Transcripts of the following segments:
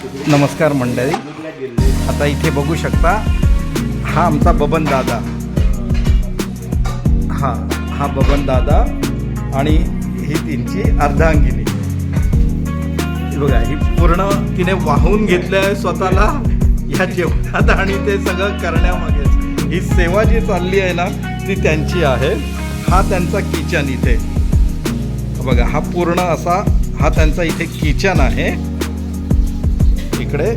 नमस्कार मंडळी, आता इथे बघू शकता हा आमचा बबन दादा, हा बबन दादा आणि ही त्यांची अर्धांगिनी. बघा, ही पूर्ण तिने वाहून घेतलंय स्वतःला ह्या जेवणात आणि ते सगळं करण्यामागे ही सेवा जी चालली आहे ना ती त्यांची आहे. हा त्यांचा किचन इथे बघा, हा पूर्ण असा हा त्यांचा इथे किचन आहे. इकडे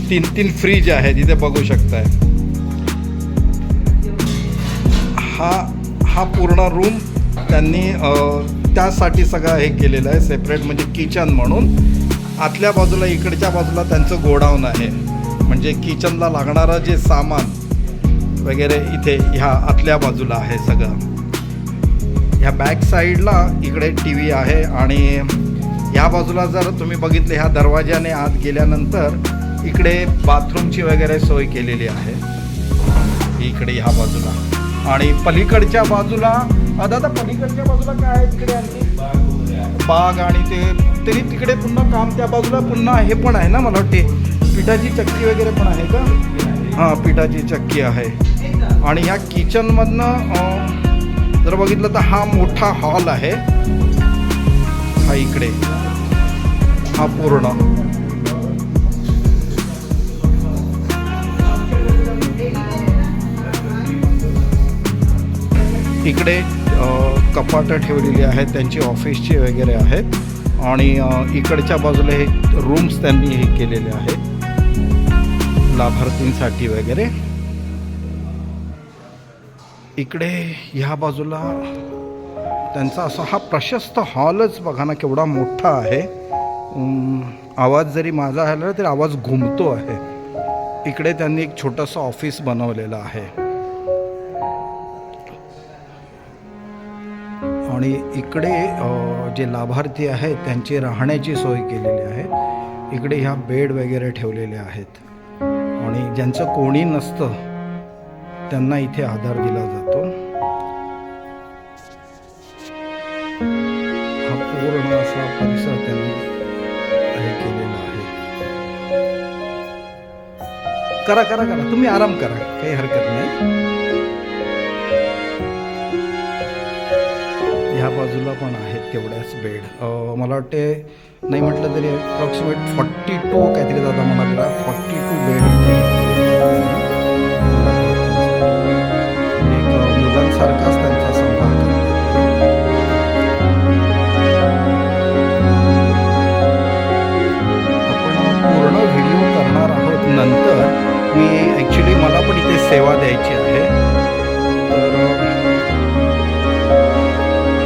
3 फ्रीज आहेत इथे बघू शकताय. हा पूर्ण रूम त्यांनी त्यासाठी सगळं हे केलेलं आहे सेपरेट, म्हणजे किचन म्हणून. आतल्या बाजूला इकडच्या बाजूला त्यांचं गोडाऊन आहे, म्हणजे किचनला लागणारं जे सामान वगैरे इथे ह्या आतल्या बाजूला आहे सगळं. ह्या बॅक साईडला इकडे टी व्ही आहे आणि ह्या बाजूला जर तुम्ही बघितले ह्या दरवाजाने आत गेल्यानंतर इकडे बाथरूमची वगैरे सोय केलेली आहे इकडे ह्या बाजूला. आणि पलीकडच्या बाजूला दादा पलीकडच्या बाजूला काय आहे तिकडे? आणखी बाग आणि ते तरी तिकडे पुन्हा काम त्या बाजूला पुन्हा हे पण आहे ना, मला वाटते पिठाची चक्की वगैरे पण आहे का? हां, पिठाची चक्की आहे. आणि ह्या किचनमधनं जर बघितलं तर हा मोठा हॉल आहे. हा इकडे हा पूर्ण इकडे कपाटं ठेवलेली आहेत त्यांची ऑफिसची वगैरे आहेत. आणि इकडच्या बाजूला हे रूम्स त्यांनी हे केलेले आहेत लाभार्थींसाठी वगैरे. इकडे ह्या बाजूला त्यांचा असा हा प्रशस्त हॉलच बघा ना केवढा मोठा आहे. आवाज जरी माझा आला तरी आवाज घुमतो आहे. इकडे त्यांनी एक छोटंसं ऑफिस बनवलेलं आहे. आणि इकडे जे लाभार्थी आहेत त्यांची राहण्याची सोय केलेली आहे. इकडे ह्या बेड वगैरे ठेवलेले आहेत आणि ज्यांचं कोणी नसतं त्यांना इथे आधार दिला जातो. हा पूर्ण असा परिसर त्यांनी हे केलेला आहे. करा करा करा, तुम्ही आराम करा, काही हरकत नाही. ह्या बाजूला पण आहेत तेवढ्याच बेड. मला वाटते नाही म्हटलं तरी अप्रॉक्सिमेट 42 काहीतरी दादा म्हणाला 42 बेड एक मुलांसारखाच त्यांचा संभाग. आपण पूर्ण व्हिडिओ करणार आहोत नंतर. मी ॲक्च्युली मला पण इथे सेवा द्यायची आहे. तर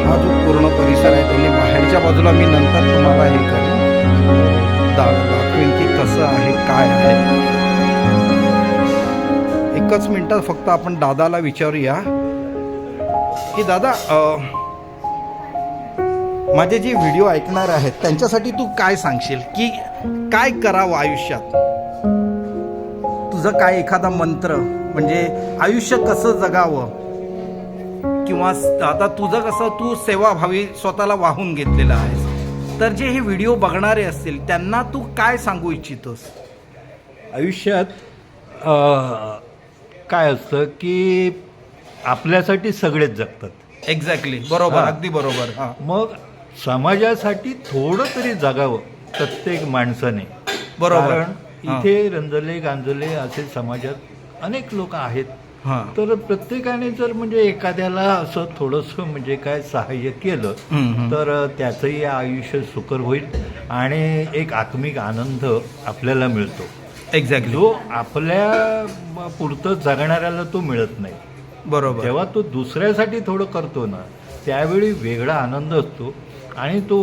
हा जो पूर्ण परिसर आहे त्यांनी बाहेरच्या बाजूला मी नंतर तुम्हाला हे करेन, दाखवेन की कसं आहे काय आहे. एकच मिनटात फक्त आपण दादाला विचारूया की दादा माझे जे व्हिडिओ ऐकणार आहेत त्यांच्यासाठी तू काय सांगशील की काय करावं आयुष्यात? तुझं काय एखादा मंत्र, म्हणजे आयुष्य कसं जगावं, किंवा आता तुझं कसं तू सेवाभावी स्वतःला वाहून घेतलेलं आहेस, तर जे हे व्हिडिओ बघणारे असतील त्यांना तू काय सांगू इच्छितोस? आयुष्यात काय असतं की आपल्यासाठी सगळेच जगतात. एक्झॅक्टली, बरोबर, अगदी बरोबर. हां, मग समाजासाठी थोडं तरी जगावं प्रत्येक माणसाने. बरोबर. कारण इथे रंजले गांजले असे समाजात अनेक लोक आहेत. हां, तर प्रत्येकाने जर म्हणजे एखाद्याला असं थोडंसं म्हणजे काय सहाय्य केलं तर त्याचंही आयुष्य सुकर होईल आणि एक आत्मिक आनंद आपल्याला मिळतो. एक्झॅक्टली, जो आपल्या पुरतं जगणाऱ्याला तो मिळत नाही. बरोबर. जेव्हा तो दुसऱ्यासाठी थोडं करतो ना त्यावेळी वेगळा आनंद असतो आणि तो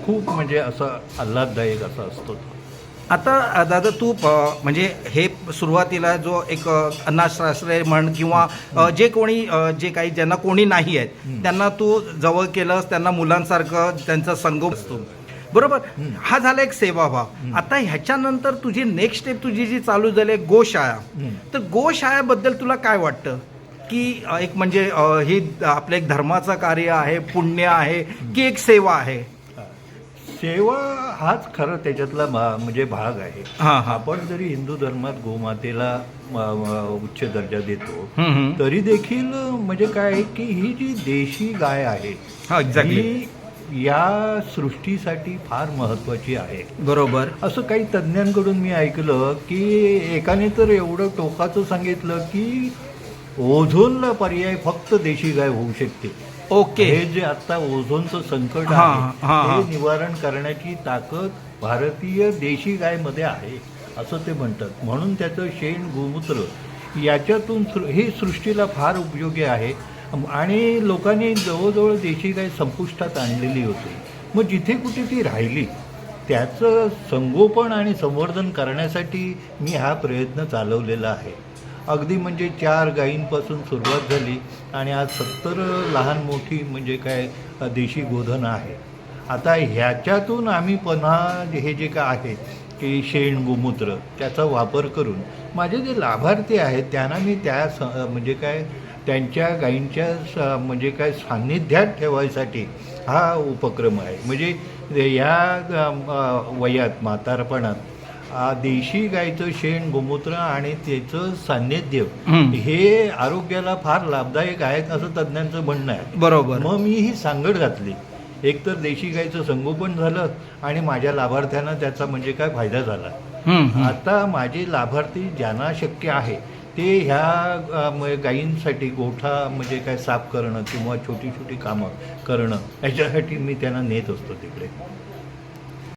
खूप म्हणजे असं आल्हाददायक असा असतो. आता दादा तू म्हणजे हे सुरुवातीला जो एक अनाथाश्रय म्हण किंवा जे कोणी जे काही ज्यांना कोणी नाही आहेत त्यांना तू जवळ केलंस, त्यांना मुलांसारखं त्यांचा संगोपन असतो, बरोबर. हा झाला एक सेवाभाव. आता ह्याच्यानंतर तुझी नेक्स्ट स्टेप तुझी जी चालू झाली गोशाळा, तर गोशाळेबद्दल तुला काय वाटतं की एक म्हणजे हे आपलं एक धर्माचं कार्य आहे, पुण्य आहे की एक सेवा आहे? सेवा हाच खरं त्याच्यातला म्हणजे भाग आहे. हां हां आपण जरी हिंदू धर्मात गोमातेला उच्च दर्जा देतो, हम्म. तरी देखील म्हणजे काय आहे की ही जी देशी गाय आहे हा एक्झॅक्टली ही या सृष्टीसाठी फार महत्वाची आहे. बरोबर. असं काही तज्ज्ञांकडून मी ऐकलं की एकाने तर एवढं टोकाचं सांगितलं की ओझोनला पर्याय फक्त देशी गाय होऊ शकते. ओके. हे जे आता ओझोनचं संकट हा, आहे हा, हा. ते निवारण करण्याची ताकद भारतीय देशी गायमध्ये आहे असं ते म्हणतात. म्हणून त्याचं शेण गोमूत्र याच्यातून हे सृष्टीला फार उपयोगी आहे. आणि लोकांनी जवळजवळ देशी गाय संपुष्टात आणलेली होती. मग जिथे कुठे ती राहिली त्याचं संगोपन आणि संवर्धन करण्यासाठी मी हा प्रयत्न चालवलेला आहे. अगदी म्हणजे 4 गायींपासून सुरुवात झाली आणि आज 70 लहान मोठी म्हणजे काय देशी गोधन आहे. आता ह्याच्यातून आम्ही पुन्हा हे जे काय आहे की शेण गोमूत्र त्याचा वापर करून माझे जे लाभार्थी आहेत त्यांना मी म्हणजे काय त्यांच्या गायींच्या म्हणजे काय सान्निध्यात ठेवायसाठी हा उपक्रम आहे. म्हणजे या वयात म्हातारपणात देशी गायचं शेण गोमूत्र आणि त्याचं सान्निध्य हे आरोग्याला फार लाभदायक आहेत असं तज्ज्ञांचं म्हणणं आहे. बरोबर. मग मी ही सांगड घातली. एकतर देशी गायचं संगोपन झालं आणि माझ्या लाभार्थ्यांना त्याचा म्हणजे काय फायदा झाला. आता माझे लाभार्थी ज्यांना शक्य आहे ते ह्या गायींसाठी गोठा म्हणजे काय साफ करणं किंवा छोटी छोटी कामं करणं याच्यासाठी मी त्यांना नेत असतो तिकडे.